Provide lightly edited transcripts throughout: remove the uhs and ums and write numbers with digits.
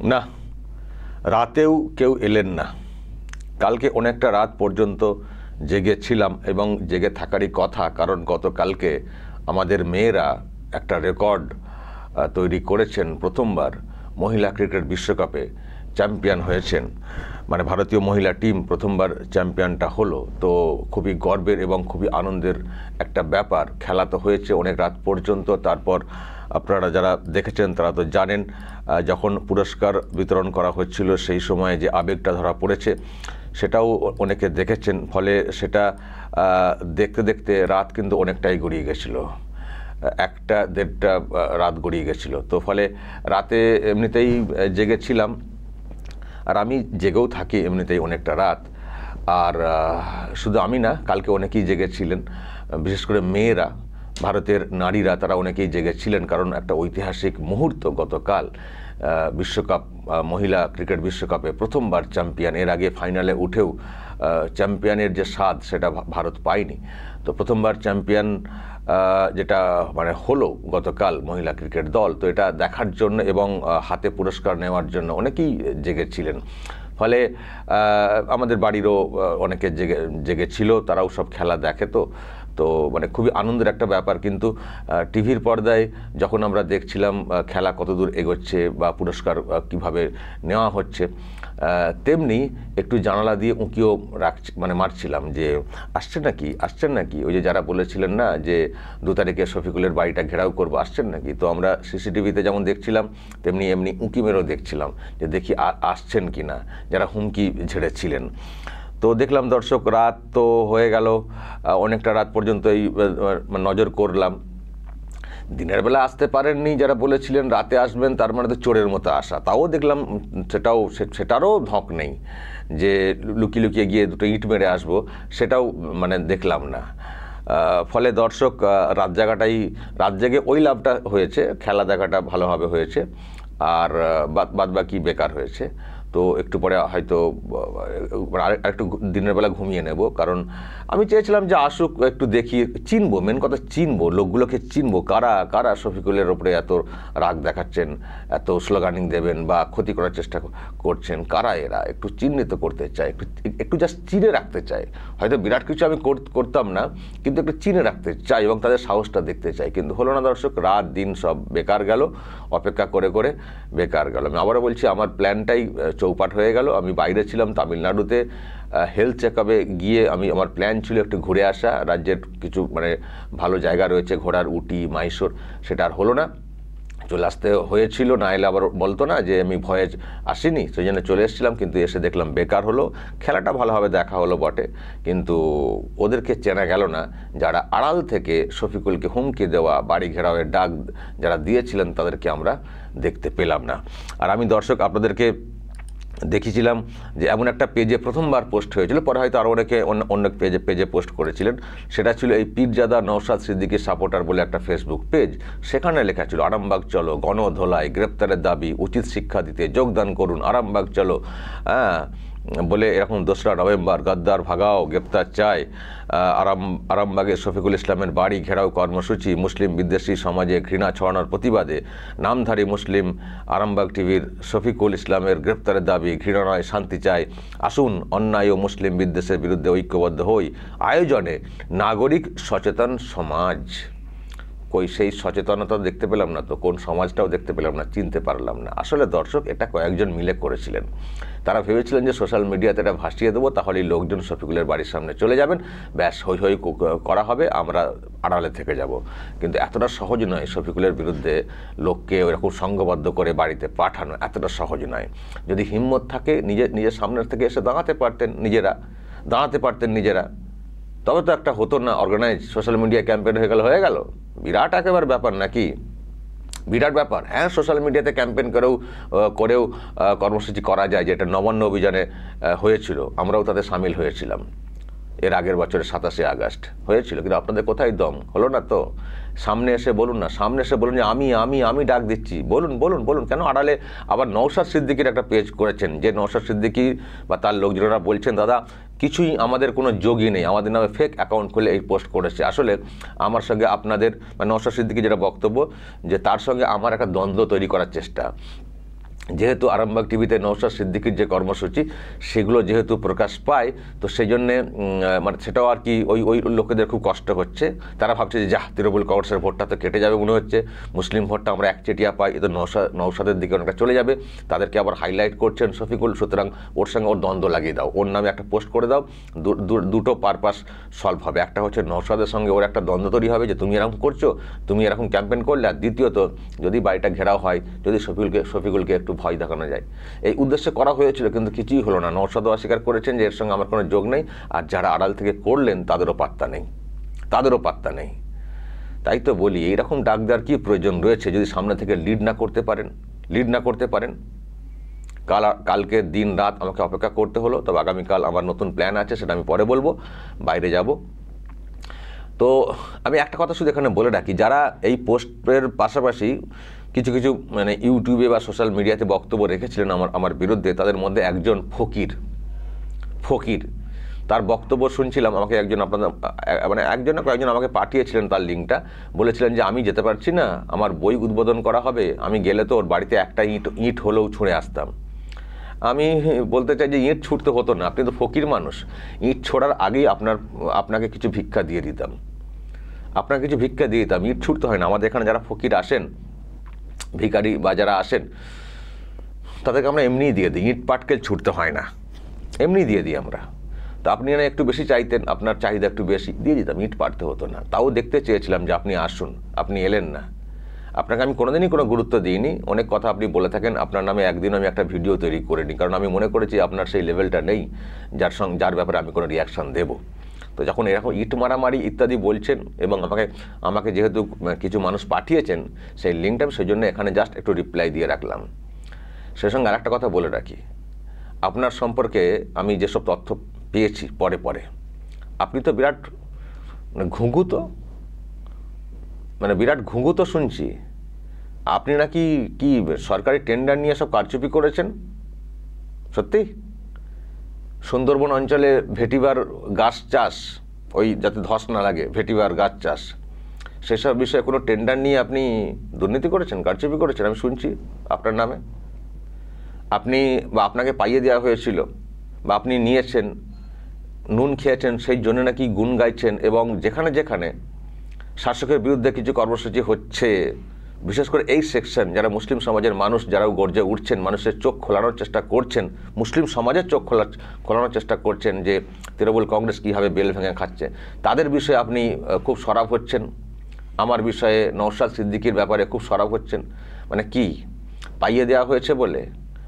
না, রাতেও কেউ এলেন না। কালকে অনেকটা রাত পর্যন্ত জেগেছিলাম এবং জেগে থাকারই কথা, কারণ গতকালকে আমাদের মেয়েরা একটা রেকর্ড তৈরি করেছেন। প্রথমবার মহিলা ক্রিকেট বিশ্বকাপে চ্যাম্পিয়ন হয়েছেন, মানে ভারতীয় মহিলা টিম প্রথমবার চ্যাম্পিয়নটা হলো। তো খুবই গর্বের এবং খুবই আনন্দের একটা ব্যাপার। খেলা তো হয়েছে অনেক রাত পর্যন্ত। তারপর আপনারা যারা দেখেছেন তারা তো জানেন, যখন পুরস্কার বিতরণ করা হচ্ছিল সেই সময় যে আবেগটা ধরা পড়েছে সেটাও অনেকে দেখেছেন। ফলে সেটা দেখতে দেখতে রাত কিন্তু অনেকটাই গড়িয়ে গেছিলো, 1টা-1.5টা রাত গড়িয়ে গেছিলো। তো ফলে রাতে এমনিতেই জেগেছিলাম, আর আমি জেগেও থাকি এমনিতেই অনেকটা রাত। আর শুধু আমি না, কালকে অনেকেই জেগেছিলেন, বিশেষ করে মেয়েরা, ভারতের নারীরা, তারা অনেকেই জেগেছিলেন। কারণ একটা ঐতিহাসিক মুহূর্ত গতকাল বিশ্বকাপ, মহিলা ক্রিকেট বিশ্বকাপে প্রথমবার চ্যাম্পিয়ন। এর আগে ফাইনালে উঠেও চ্যাম্পিয়নের যে স্বাদ সেটা ভারত পায়নি। তো প্রথমবার চ্যাম্পিয়ন যেটা মানে হলো গতকাল মহিলা ক্রিকেট দল, তো এটা দেখার জন্য এবং হাতে পুরস্কার নেওয়ার জন্য অনেকেই জেগেছিলেন। ফলে আমাদের বাড়িরও অনেকে জেগেছিল, তারাও সব খেলা দেখে। তো মানে খুবই আনন্দের একটা ব্যাপার। কিন্তু টিভির পর্দায় যখন আমরা দেখছিলাম খেলা কতদূর এগোচ্ছে বা পুরস্কার কিভাবে নেওয়া হচ্ছে, তেমনি একটু জানালা দিয়ে উঁকিও মারছিলাম যে আসছেন নাকি ওই যে যারা বলেছিলেন না যে 2 তারিখে শফিকুলের বাড়িটা ঘেরাও করবো, আসছেন নাকি। তো আমরা সিসিটিভিতে যেমন দেখছিলাম তেমনি এমনি উঁকি মেরেও দেখছিলাম যে দেখি আসছেন কি না, যারা হুমকি ঝেড়েছিলেন। তো দেখলাম দর্শক, রাত তো হয়ে গেল, অনেকটা রাত পর্যন্ত এই নজর করলাম। দিনের বেলা আসতে পারেননি যারা বলেছিলেন রাতে আসবেন, তার মানে তো চোরের মতো আসা। তাও দেখলাম সেটারও ধক নেই যে লুকিয়ে গিয়ে 2টো ইট মেরে আসবো, সেটাও মানে দেখলাম না। ফলে দর্শক, রাত জেগে ওই লাভটা হয়েছে, খেলা দেখাটা ভালোভাবে হয়েছে, আর বাদ বাকি বেকার হয়েছে। তো একটু পরে হয়তো একটু দিনের বেলা ঘুমিয়ে নেব, কারণ আমি চেয়েছিলাম যে আসুক, একটু দেখি, চিনবো, মেন কথা চিনবো, লোকগুলোকে চিনবো, কারা শফিকুলের ওপরে এত রাগ দেখাচ্ছেন, এত স্লোগানিং দেবেন বা ক্ষতি করার চেষ্টা করছেন, কারা এরা, একটু চিহ্নিত করতে চাই, একটু জাস্ট চিনে রাখতে চাই। হয়তো বিরাট কিছু আমি করতাম না, কিন্তু একটু চিনে রাখতে চাই এবং তাদের সাহসটা দেখতে চাই। কিন্তু হলো না দর্শক, রাত দিন সব বেকার গেল, অপেক্ষা করে করে বেকার গেল। আমি আবারও বলছি, আমার প্ল্যানটাই চৌপাট হয়ে গেল। আমি বাইরে ছিলাম তামিলনাড়ুতে, হেলথ চেকআপে গিয়ে আমার প্ল্যান ছিল একটু ঘুরে আসা। রাজ্যের কিছু মানে ভালো জায়গা রয়েছে ঘোরার, উটি, মাইসোর, সেটা আর হলো না। চলে আসতে হয়েছিল, না এলে আবার বলতো না যে আমি ভয়ে আসিনি, সেই জন্য চলে এসেছিলাম। কিন্তু এসে দেখলাম বেকার হলো। খেলাটা ভালোভাবে দেখা হলো বটে, কিন্তু ওদেরকে চেনা গেল না যারা আড়াল থেকে শফিকুলকে হুমকি দেওয়া, বাড়ি ঘেরাওয়ের ডাক যারা দিয়েছিলেন, তাদেরকে আমরা দেখতে পেলাম না। আর আমি দর্শক আপনাদেরকে দেখেছিলাম যে এমন একটা পেজে প্রথমবার পোস্ট হয়েছিল, পরে হয়তো আরও অনেকে অন্য পেজে পোস্ট করেছিলেন। সেটা ছিল এই পীরজাদা নওশাদ সিদ্দিকী সাপোর্টার বলে একটা ফেসবুক পেজ। সেখানে লেখা ছিল, আরামবাগ চলো, গণধোলাই, গ্রেপ্তারের দাবি, উচিত শিক্ষা দিতে যোগদান করুন, আরামবাগ চলো, বলে এরকম 2রা নভেম্বর গদ্দার ভাগাও, গ্রেপ্তার চাই, আরামবাগে শফিকুল ইসলামের বাড়ি ঘেরাও কর্মসূচি, মুসলিম বিদ্বেষী সমাজে ঘৃণা ছড়ানোর প্রতিবাদে নামধারী মুসলিম আরামবাগ টিভির শফিকুল ইসলামের গ্রেপ্তারের দাবি, ঘৃণা নয় শান্তি চাই, আসুন অন্যায় ও মুসলিম বিদ্বেষের বিরুদ্ধে ঐক্যবদ্ধ হই, আয়োজনে নাগরিক সচেতন সমাজ। কই সেই সচেতনতা দেখতে পেলাম না, তো কোন সমাজটাও দেখতে পেলাম না, চিনতে পারলাম না। আসলে দর্শক, এটা কয়েকজন মিলে করেছিলেন। তারা ভেবেছিলেন যে সোশ্যাল মিডিয়াতে এটা ভাসিয়ে দেবো, তাহলেই লোকজন শফিকুলের বাড়ির সামনে চলে যাবেন, ব্যাস হই হই করা হবে, আমরা আড়ালে থেকে যাব। কিন্তু এতটা সহজ নয় নিজের বিরুদ্ধে লোককে ওরকম সংঘবদ্ধ করে বাড়িতে পাঠানো, এতটা সহজ নয়। যদি হিম্মত থাকে, নিজের সামনের থেকে এসে দাঁড়াতে পারতেন নিজেরা, তবে তো একটা হতো না, অর্গানাইজ সোশ্যাল মিডিয়া ক্যাম্পেইন হয়ে গেল। বিরাট একেবারে ব্যাপার নাকি, বিরাট ব্যাপার। হ্যাঁ, সোশ্যাল মিডিয়াতে ক্যাম্পেইন করেও কর্মসূচি করা যায়, যেটা নবান্ন অভিযানে হয়েছিল, আমরাও তাতে সামিল হয়েছিলাম। এর আগের বছরের 27শে আগস্ট হয়েছিল, কিন্তু আপনাদের কোথায় দম হলো না। তো সামনে এসে বলুন না, সামনে এসে বলুন যে আমি ডাক দিচ্ছি, বলুন। কেন আড়ালে আবার নওশাদ সিদ্দিকীর একটা পেজ করেছেন, যে নওশাদ সিদ্দিকী বা তার লোকজনেরা বলছেন দাদা কিছুই আমাদের কোনো যোগই নেই, আমাদের নামে ফেক অ্যাকাউন্ট খুলে এই পোস্ট করেছে। আসলে আমার সঙ্গে আপনাদের নওশাদ সিদ্দিকী যেটা বক্তব্য, যে তার সঙ্গে আমার একটা দ্বন্দ্ব তৈরি করার চেষ্টা। যেহেতু আরামবাগ টিভিতে নওশাদ সিদ্দিকীর যে কর্মসূচি সেগুলো যেহেতু প্রকাশ পায়, তো সেই জন্যে মানে সেটাও আর কি ওই লোকেদের খুব কষ্ট হচ্ছে। তারা ভাবছে যে তৃণমূল কংগ্রেসের ভোটটা তো কেটে যাবে মনে হচ্ছে, মুসলিম ভোটটা আমরা একচেটিয়া পাই, এ তো নওশাদের দিকে অনেকটা চলে যাবে, তাদেরকে আবার হাইলাইট করছেন শফিকুল, সুতরাং ওর সঙ্গে ওর দ্বন্দ্ব লাগিয়ে দাও, ওর নামে একটা পোস্ট করে দাও, দুটো পারপাস সলভ হবে। একটা হচ্ছে নওশাদের সঙ্গে ওর একটা দ্বন্দ্ব তৈরি হবে যে তুমি এরকম করছো, তুমি এরকম ক্যাম্পেন করলে, আর দ্বিতীয়ত যদি বাড়িটা ঘেরাও হয়, যদি শফিকুলকে একটু ভয় দেখানো যায়, এই উদ্দেশ্যে করা হয়েছিল, কিন্তু কিছুই হলো না। নওশাদও অস্বীকার করেছেন যে এর সঙ্গে আমার কোনো যোগ নেই, আর যারা আড়াল থেকে করলেন তাদেরও পাত্তা নেই। তাই তো বলি, এইরকম ডাক দেওয়ার কি প্রয়োজন রয়েছে যদি সামনে থেকে লিড না করতে পারেন। কালকে দিন রাত আমাকে অপেক্ষা করতে হলো, তবে আগামীকাল আমার নতুন প্ল্যান আছে, সেটা আমি পরে বলবো, বাইরে যাব। তো আমি একটা কথা শুধু এখানে বলে রাখি, যারা এই পোস্টের পাশাপাশি কিছু মানে ইউটিউবে বা সোশ্যাল মিডিয়াতে বক্তব্য রেখেছিলেন আমার বিরুদ্ধে, তাদের মধ্যে একজন ফকির তার বক্তব্য শুনছিলাম। আমাকে একজন কয়েকজন আমাকে পাঠিয়েছিলেন তার লিঙ্কটা, বলেছিলেন যে আমি যেতে পারছি না, আমার বই উদ্বোধন করা হবে, আমি গেলে তো ওর বাড়িতে একটা ইঁট হলেও ছুঁড়ে আসতাম। আমি বলতে চাই যে ইঁট ছুটতে হতো না, আপনি তো ফকির মানুষ, ইঁট ছোড়ার আগেই আপনাকে কিছু ভিক্ষা দিয়ে দিতাম, ইঁট ছুটতে হয় না। আমাদের এখানে যারা ফকির আসেন, ভিখারি বা যারা আসেন, তাদেরকে আমরা এমনিই দিয়ে দিই, ইঁট পাটকেল ছুটতে হয় না, এমনি দিয়ে দিই আমরা। তো আপনি না একটু বেশি চাইতেন, আপনার চাহিদা একটু বেশি, দিয়ে দিতাম, ইঁট পাটতে হতো না। তাও দেখতে চেয়েছিলাম যে আপনি আসুন, আপনি এলেন না। আপনাকে আমি কোনোদিনই কোনো গুরুত্ব দিইনি, অনেক কথা আপনি বলে থাকেন, আপনার নামে একদিন আমি একটা ভিডিও তৈরি করিনি, কারণ আমি মনে করেছি আপনার সেই লেভেলটা নেই যার ব্যাপারে আমি কোনো রিয়াকশান দেব। তো যখন এরকম ইট মারামারি ইত্যাদি বলছেন, এবং আমাকে যেহেতু কিছু মানুষ পাঠিয়েছেন সেই লিঙ্কটা, আমি সেই জন্য এখানে জাস্ট একটু রিপ্লাই দিয়ে রাখলাম। সেই সঙ্গে আরেকটা কথা বলে রাখি, আপনার সম্পর্কে আমি যেসব তথ্য পেয়েছি পরে, আপনি তো বিরাট ঘুঙুতো শুনছি। আপনি নাকি কি সরকারি টেন্ডার নিয়ে সব কারচুপি করেছেন? সত্যি? সুন্দরবন অঞ্চলে ভেটিভার গাছ চাষ, ওই যাতে ধস না লাগে, ভেটিভার গাছ চাষ, সেসব বিষয়ে কোনো টেন্ডার নিয়ে আপনি দুর্নীতি করেছেন, কারচুপি করেছেন, আমি শুনছি আপনার নামে। আপনাকে পাইয়ে দেওয়া হয়েছিল, বা আপনি নিয়েছেন, নুন খেয়েছেন, সেই জন্য নাকি গুণ গাইছেন, এবং যেখানে শাসকের বিরুদ্ধে কিছু কর্মসূচি হচ্ছে, বিশেষ করে এই সেকশন যারা মুসলিম সমাজের মানুষ, যারা গর্জে উঠছেন, মানুষের চোখ খোলানোর চেষ্টা করছেন, মুসলিম সমাজের চোখ খোলানোর চেষ্টা করছেন যে তৃণমূল কংগ্রেস কীভাবে বেল ভেঙে খাচ্ছে, তাদের বিষয়ে আপনি খুব সরব হচ্ছেন। আমার বিষয়ে নওশাদ সিদ্দিকীর ব্যাপারে খুব সরব হচ্ছেন। মানে কি পাইয়ে দেওয়া হয়েছে বলে,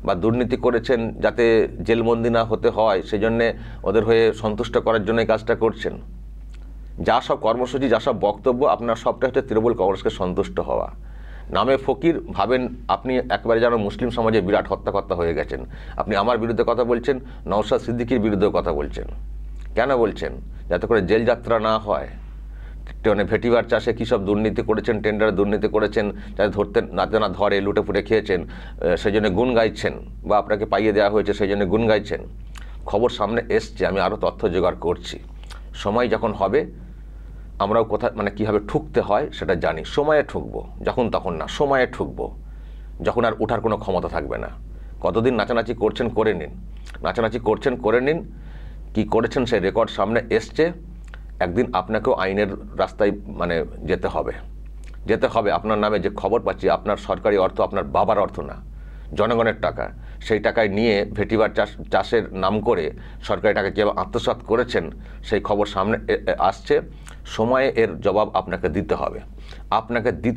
বা দুর্নীতি করেছেন যাতে জেলবন্দি না হতে হয়, সেই জন্যে ওদের হয়ে সন্তুষ্ট করার জন্য এই কাজটা করছেন। যা সব কর্মসূচি, যা সব বক্তব্য, আপনার সবটা হচ্ছে তৃণমূল কংগ্রেসকে সন্তুষ্ট হওয়া। নামে ফকির, ভাবেন আপনি একেবারে যেন মুসলিম সমাজে বিরাট হত্যাকর্তা হয়ে গেছেন। আপনি আমার বিরুদ্ধে কথা বলছেন, নওশাদ সিদ্দিকীর বিরুদ্ধেও কথা বলছেন। কেন বলছেন? যাতে করে জেল যাত্রা না হয়। ভেটিভার চাষে কী সব দুর্নীতি করেছেন, টেন্ডারে দুর্নীতি করেছেন, যাতে যাতে না ধরে, লুটে ফুটে খেয়েছেন, সেই জন্য গুণ গাইছেন, বা আপনাকে পাইয়ে দেওয়া হয়েছে সেই জন্য গুণ গাইছেন। খবর সামনে এসছে, আমি আরও তথ্য জোগাড় করছি। সময় যখন হবে আমরাও কীভাবে ঠুকতে হয় সেটা জানি। সময়ে ঠুকবো, যখন তখন না, সময়ে ঠুকবো, যখন আর ওঠার কোনো ক্ষমতা থাকবে না। কতদিন নাচানাচি করছেন করে নিন, কি করেছেন সেই রেকর্ড সামনে এসছে। একদিন আপনাকেও আইনের রাস্তায় যেতে হবে। আপনার নামে যে খবর পাচ্ছি, আপনার সরকারি অর্থ আপনার বাবার অর্থ না, জনগণের টাকা, সেই টাকায় নিয়ে ভেটিভার চাষের নাম করে সরকারি টাকা কীভাবে আত্মসাৎ করেছেন সেই খবর সামনে আসছে। সময়ে এর জবাব আপনাকে দিতে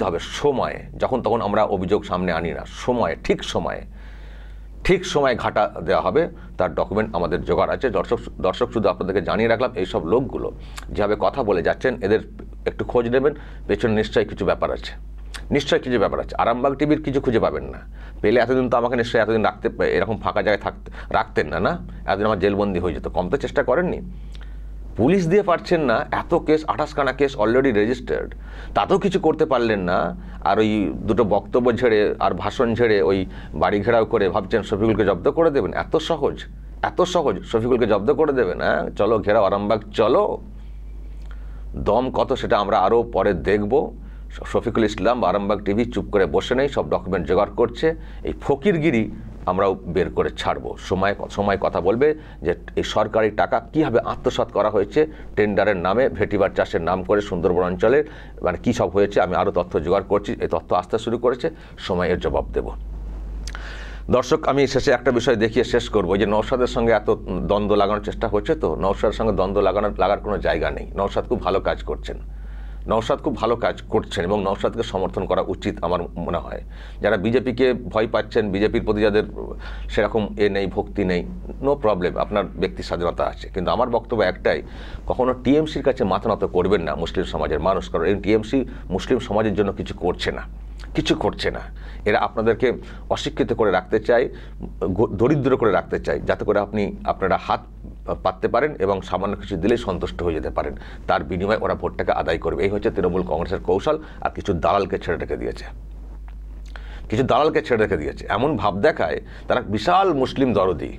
হবে। সময়ে, যখন তখন আমরা অভিযোগ সামনে আনি না, সময়ে, ঠিক সময়ে ঘাটা দেওয়া হবে। তার ডকুমেন্ট আমাদের জোগাড় আছে। দর্শক শুধু আপনাদেরকে জানিয়ে রাখলাম, এইসব লোকগুলো যেভাবে কথা বলে যাচ্ছেন, এদের একটু খোঁজ নেবেন, পেছনে নিশ্চয়ই কিছু ব্যাপার আছে। আরামবাগ টিভির কিছু খুঁজে পাবেন না। পেলে এতদিন তো আমাকে নিশ্চয়ই এতদিন এরকম ফাঁকা জায়গায় রাখতেন না। এতদিন আমার জেলবন্দি হয়ে যেত। কম তো চেষ্টা করেননি। পুলিশ দিয়ে পারছেন না, এত কেস, 28খানা কেস অলরেডি রেজিস্টার্ড, তাতেও কিছু করতে পারলেন না। আর ওই দুটো বক্তব্য ঝেড়ে আর ভাষণ ঝেড়ে ওই বাড়ি ঘেরাও করে ভাবছেন শফিকুলকে জব্দ করে দেবেন। এত সহজ শফিকুলকে জব্দ করে দেবেন? হ্যাঁ, চলো ঘেরাও আরামবাগ, চলো। দম কত সেটা আমরা আরও পরে দেখব। শফিকুল ইসলাম বা আরামবাগ টিভি চুপ করে বসে নেই, সব ডকুমেন্ট জোগাড় করছে। এই ফকিরগিরি আমরাও বের করে ছাড়বো। সময় কথা বলবে যে এই সরকারি টাকা কীভাবে আত্মসাৎ করা হয়েছে টেন্ডারের নামে, ভেটিবার চাষের নাম করে সুন্দরবন অঞ্চলের, মানে কী সব হয়েছে। আমি আরও তথ্য জোগাড় করছি, এই তথ্য আসতে শুরু করেছে, সময়ের জবাব দেব। দর্শক, আমি শেষে একটা বিষয় দেখিয়ে শেষ করবো, যে নওশাদের সঙ্গে এত দ্বন্দ্ব লাগানোর চেষ্টা হচ্ছে, তো নওশাদের সঙ্গে দ্বন্দ্ব লাগার কোনো জায়গা নেই। নওশাদ খুব ভালো কাজ করছেন, নওশাদ খুব ভালো কাজ করছেন এবং নওশাদকে সমর্থন করা উচিত আমার মনে হয়। যারা বিজেপিকে ভয় পাচ্ছেন, বিজেপির প্রতি যাদের সেরকম নেই, ভক্তি নেই, নো প্রবলেম, আপনার ব্যক্তি স্বাধীনতা আছে। কিন্তু আমার বক্তব্য একটাই, কখনো টিএমসির কাছে মাথা নত করবেন না মুসলিম সমাজের মানুষ, কারণ এই টিএমসি মুসলিম সমাজের জন্য কিছু করছে না, কিছু করছে না। এরা আপনাদেরকে অশিক্ষিত করে রাখতে চায়, দরিদ্র করে রাখতে চায়, যাতে করে আপনারা হাত পাততে পারেন এবং সামান্য কিছু দিলেই সন্তুষ্ট হয়ে যেতে পারেন। তার বিনিময়ে ওরা ভোটটাকে আদায় করবে। এই হচ্ছে তৃণমূল কংগ্রেসের কৌশল। আর কিছু দালালকে ছেড়ে রেখে দিয়েছে, এমন ভাব দেখায় তারা বিশাল মুসলিম দরদি,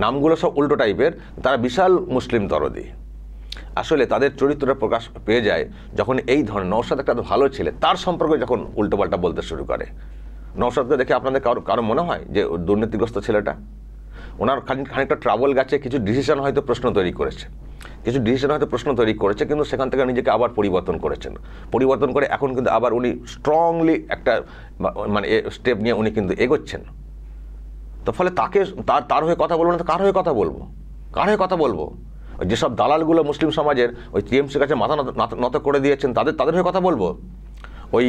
নামগুলো সব উল্টো টাইপের, তারা বিশাল মুসলিম দরদি। আসলে তাদের চরিত্রটা প্রকাশ পেয়ে যায় যখন এই ধরনের, নওশাদ একটা ভালো ছেলে, তার সম্পর্কে যখন উল্টোপাল্টা বলতে শুরু করে। নওশাদকে দেখে আপনাদের কারো মনে হয় যে দুর্নীতিগ্রস্ত ছেলেটা? ওনার খানিকটা ট্রাবল গেছে, কিছু ডিসিশন হয়তো প্রশ্ন তৈরি করেছে, কিন্তু সেখান থেকে নিজেকে আবার পরিবর্তন করে এখন কিন্তু আবার উনি স্ট্রংলি একটা মানে স্টেপ নিয়ে উনি কিন্তু এগোচ্ছেন। তো ফলে তার হয়ে কথা বলবো না তো কার হয়ে কথা বলবো? যেসব দালালগুলো মুসলিম সমাজের ওই টিএমসির কাছে মাথা নত করে দিয়েছেন, তাদের হয়ে কথা বলবো? ওই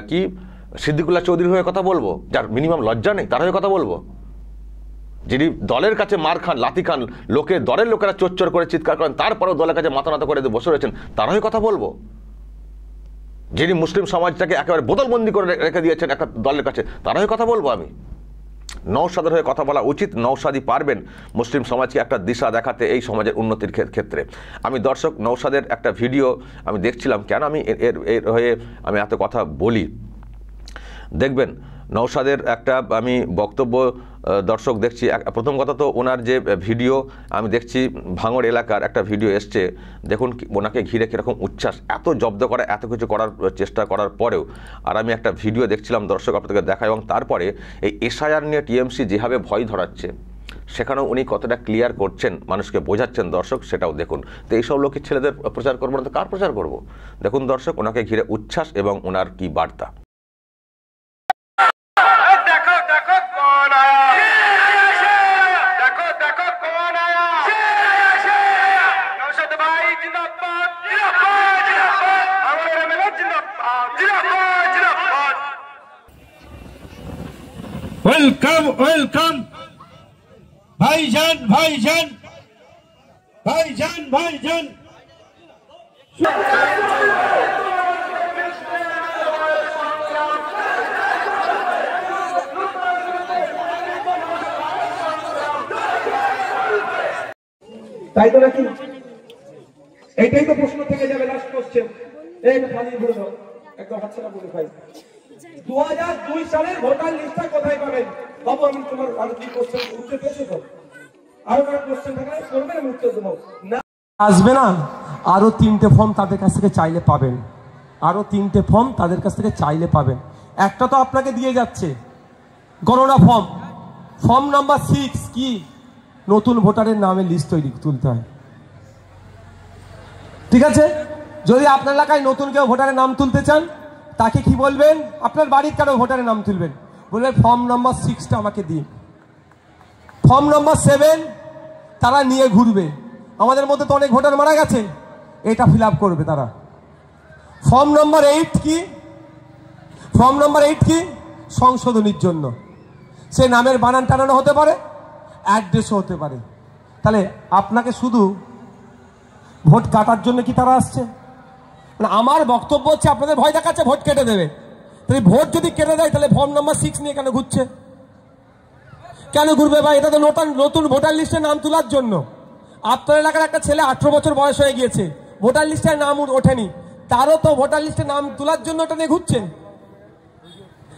কি সিদ্দিকুল্লাহ চৌধুরীর হয়ে কথা বলবো, যার মিনিমাম লজ্জা নেই, তার হয়ে কথা বলবো? যিনি দলের কাছে মার খান, লাথি খান, দলের লোকেরা চোচ্চর করে চিৎকার করেন, তারপরেও দলের কাছে মাথা নত করে বসে রয়েছেন, তার হয়ে কথা বলবো? যিনি মুসলিম সমাজটাকে একেবারে বোতলবন্দি করে রেখে দিয়েছেন একটা দলের কাছে, তার হয়ে কথা বলবো আমি? নওশাদের হয়ে কথা বলা উচিত। নওশাদই পারবেন মুসলিম সমাজকে একটা দিশা দেখাতে এই সমাজের উন্নতির ক্ষেত্রে। আমি দর্শক, নওশাদের একটা ভিডিও আমি দেখছিলাম, কেন আমি এর হয়ে আমি এত কথা বলি দেখবেন। নওশাদের একটা আমি বক্তব্য দর্শক দেখছি। প্রথম কথা তো ওনার যে ভিডিও আমি দেখছি, ভাঙড় এলাকার একটা ভিডিও এসছে, দেখুন ওনাকে ঘিরে কীরকম উচ্ছ্বাস, এত জব্দ করা, এত কিছু করার চেষ্টা করার পরেও। আর আমি একটা ভিডিও দেখছিলাম দর্শক, আপনাদেরকে দেখা, এবং তারপরে এই এসআইআর নিয়ে টিএমসি যেভাবে ভয় ধরাচ্ছে, সেখানেও উনি কতটা ক্লিয়ার করছেন, মানুষকে বোঝাচ্ছেন দর্শক, সেটাও দেখুন। তো এইসব লোকের ছেলেদের প্রচার করবো না তো কার প্রচার করব? দেখুন দর্শক, ওনাকে ঘিরে উচ্ছ্বাস এবং ওনার কি বার্তা। ওয়েলকাম ভাইজান তাই তো নাকি? এইটাই তো প্রশ্ন থেকে যাবে, লাস্ট কোশ্চেন। এই খালি বলে দাও, একদম হাতছাড়া বলে ভাই, 2002 সালের ভোটার লিস্টটা কোথায় পাবেন? বাবু, আমি তোমার আর কি কোশ্চেন উত্তর পেয়েছো তো? আরো একটা কোশ্চেন থাকলে করবে, আমি উত্তর দেবো না। আসবে না, আরো 3টে ফর্ম তাদের কাছ থেকে চাইলে পাবেন, একটা তো আপনাকে দিয়ে যাচ্ছে গণনা ফর্ম নাম্বার 6, কি নতুন ভোটারের নামে লিস্ট তুলতে হয়। ঠিক আছে, যদি আপনার এলাকায় নতুন কেউ ভোটারের নাম তুলতে চান, তাকে কি বলবেন? আপনার বাড়ির কারো ভোটারের নাম তুলবেন, বলবেন ফর্ম নাম্বার 6টা আমাকে দিন। ফর্ম নাম্বার 7 তারা নিয়ে ঘুরবে, আমাদের মধ্যে তো অনেক ভোটার মারা গেছে, এটা ফিল আপ করবে তারা। ফর্ম নাম্বার 8 কি? সংশোধনীর জন্য, সে নামের বানান টানানো হতে পারে, অ্যাড্রেসও হতে পারে। তাহলে আপনাকে শুধু ভোট কাটার জন্য কি তারা আসছে? মানে আমার বক্তব্য হচ্ছে, আপনাদের ভয় দেখাচ্ছে ভোট কেটে দেবে। তাহলে ভোট যদি কেটে দেয়, তাহলে ফর্ম নাম্বার 6 নিয়ে কেন ঘুরছে? কেন ঘুরবে ভাই? এটা তো নতুন ভোটার লিস্টে নাম তোলার জন্য। আপনার এলাকার একটা ছেলে 18 বছর বয়স হয়ে গিয়েছে, ভোটার লিস্টে নাম ওঠেনি, তারও তো ভোটার লিস্টে নাম তোলার জন্য এটা নিয়ে ঘুরছে।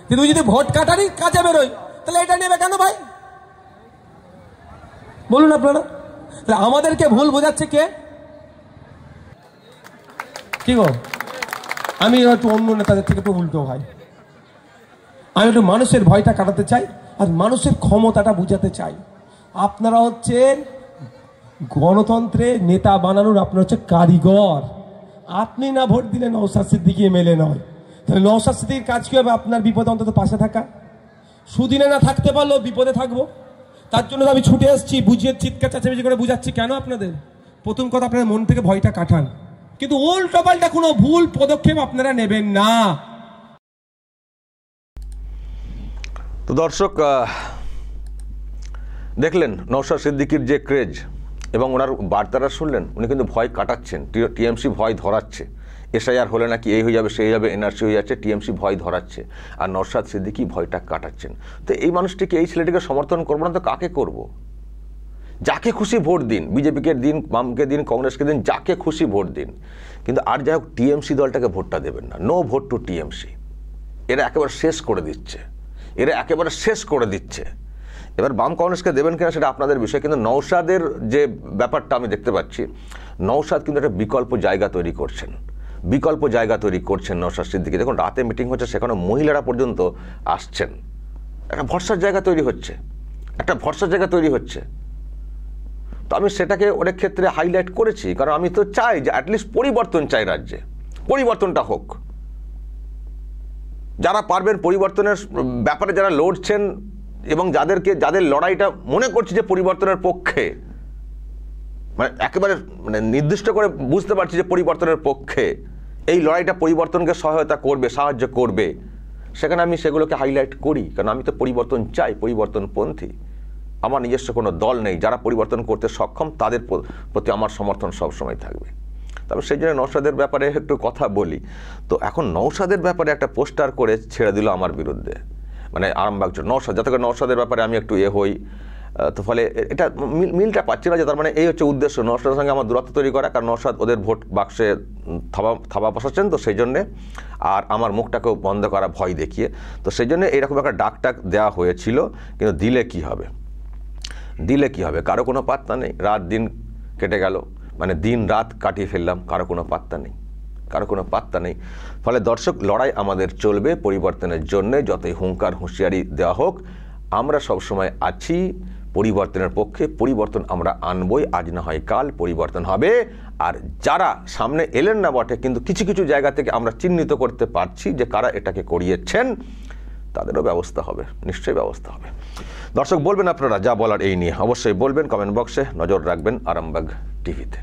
কিন্তু যদি ভোট কাটারই কাজে বেরোয়, তাহলে এটা নেবে কেন ভাই? বলুন আপনারা। আমাদেরকে ভুল বোঝাচ্ছে কে? কি গো, আমি একটু অন্য নেতাদের থেকে একটু উল্টো ভাই, আমি একটু মানুষের ভয়টা কাটাতে চাই আর মানুষের ক্ষমতাটা বুঝাতে চাই। আপনারা হচ্ছেন গণতন্ত্রে নেতা বানানোর, আপনার হচ্ছে কারিগর। আপনি না ভোট দিলে নওশাদ সিদ্দিকী এমএলএ নয়, তাহলে নওশাদ সিদ্দিকীর কাজ কি হবে? আপনার বিপদে অন্তত পাশে থাকা। সুদিনে না থাকতে পারলেও বিপদে থাকবো, তার জন্য তো আমি ছুটে এসেছি, বুঝিয়ে চিৎকার চেঁচামেচি করে বুঝাচ্ছি। কেন? আপনাদের প্রথম কথা, আপনাদের মন থেকে ভয়টা কাটান, কিন্তু উল্টো পাল্টা কোনো ভুল পদক্ষেপ আপনারা নেবেন না। তো দর্শক দেখলেন নওশাদ সিদ্দিকীর যে ক্রেজ এবং ওনার বার্তাটা শুনলেন, উনি কিন্তু ভয় কাটাচ্ছেন, টিএমসি ভয় ধরাচ্ছে। এসআইআর হলে নাকি এই হয়ে যাবে, সেই যাবে, এনআরসি হয়ে যাচ্ছে, টিএমসি ভয় ধরাচ্ছে, আর নওশাদ সিদ্দিকী ভয়টা কাটাচ্ছেন। তো এই মানুষটিকে, এই ছেলেটিকে সমর্থন করবো না তো কাকে করব? যাকে খুশি ভোট দিন, বিজেপিকে দিন, বামকে দিন, কংগ্রেসকে দিন, যাকে খুশি ভোট দিন, কিন্তু আর যাই হোক টিএমসি দলটাকে ভোটটা দেবেন না। No vote to TMC. এরা একেবারে শেষ করে দিচ্ছে, এরা একেবারে শেষ করে দিচ্ছে। এবার বাম কংগ্রেসকে দেবেন কিনা সেটা আপনাদের বিষয়, কিন্তু নওশাদের যে ব্যাপারটা আমি দেখতে পাচ্ছি, নওশাদ কিন্তু একটা বিকল্প জায়গা তৈরি করছেন, বিকল্প জায়গা তৈরি করছেন নওশাদ সিদ্দিকী। দেখুন রাতে মিটিং হচ্ছে, সেখানে মহিলারা পর্যন্ত আসছেন, একটা ভরসার জায়গা তৈরি হচ্ছে, একটা ভরসার জায়গা তৈরি হচ্ছে। তো আমি সেটাকে অনেক ক্ষেত্রে হাইলাইট করেছি, কারণ আমি তো চাই যে অ্যাটলিস্ট পরিবর্তন চাই, রাজ্যে পরিবর্তনটা হোক। যারা পারবেন পরিবর্তনের ব্যাপারে যারা লড়ছেন এবং যাদের লড়াইটা মনে করছি যে পরিবর্তনের পক্ষে, মানে একেবারে মানে নির্দিষ্ট করে বুঝতে পারছি যে পরিবর্তনের পক্ষে, এই লড়াইটা পরিবর্তনকে সহায়তা করবে, সাহায্য করবে, সেখানে আমি সেগুলোকে হাইলাইট করি, কারণ আমি তো পরিবর্তন চাই, পরিবর্তনপন্থী। আমার নিজস্ব কোনো দল নেই, যারা পরিবর্তন করতে সক্ষম তাদের প্রতি আমার সমর্থন সবসময় থাকবে। তবে সেই জন্য নওশাদের ব্যাপারে একটু কথা বলি। তো এখন নওশাদের ব্যাপারে একটা পোস্টার করে ছেড়ে দিল আমার বিরুদ্ধে, মানে আরামবাগ নওশাদ, যাতে করে নওশাদের ব্যাপারে আমি একটু হই। তো ফলে এটা মিলটা পাচ্ছি না, যে তার মানে এই হচ্ছে উদ্দেশ্য নওশাদের সঙ্গে আমার দূরত্ব তৈরি করা, কারণ নওশাদ ওদের ভোট বাক্সে থাবা বসাচ্ছেন, তো সেই জন্যে, আর আমার মুখটাকেও বন্ধ করা ভয় দেখিয়ে, তো সেই জন্য এইরকম একটা ডাক দেওয়া হয়েছিল। কিন্তু দিলে কি হবে, দিলে কি হবে? কারো কোনো পাত্তা নেই। রাত দিন কেটে গেল, মানে দিন রাত কাটিয়ে ফেললাম, কারো কোনো পাত্তা নেই, কারো কোনো পাত্তা নেই। ফলে দর্শক, লড়াই আমাদের চলবে পরিবর্তনের জন্য, যতই হুঙ্কার হুঁশিয়ারি দেওয়া হোক, আমরা সবসময় আছি পরিবর্তনের পক্ষে। পরিবর্তন আমরা আনবই, আজ না হয় কাল পরিবর্তন হবে। আর যারা সামনে এলেন না বটে, কিন্তু কিছু কিছু জায়গা থেকে আমরা চিহ্নিত করতে পারছি যে কারা এটাকে করিয়েছেন, তাদেরও ব্যবস্থা হবে, নিশ্চয়ই ব্যবস্থা হবে। দর্শক বলবেন আপনারা যা বলার এই নিয়ে, অবশ্যই বলবেন কমেন্ট বক্সে। নজর রাখবেন আরামবাগ টিভিতে।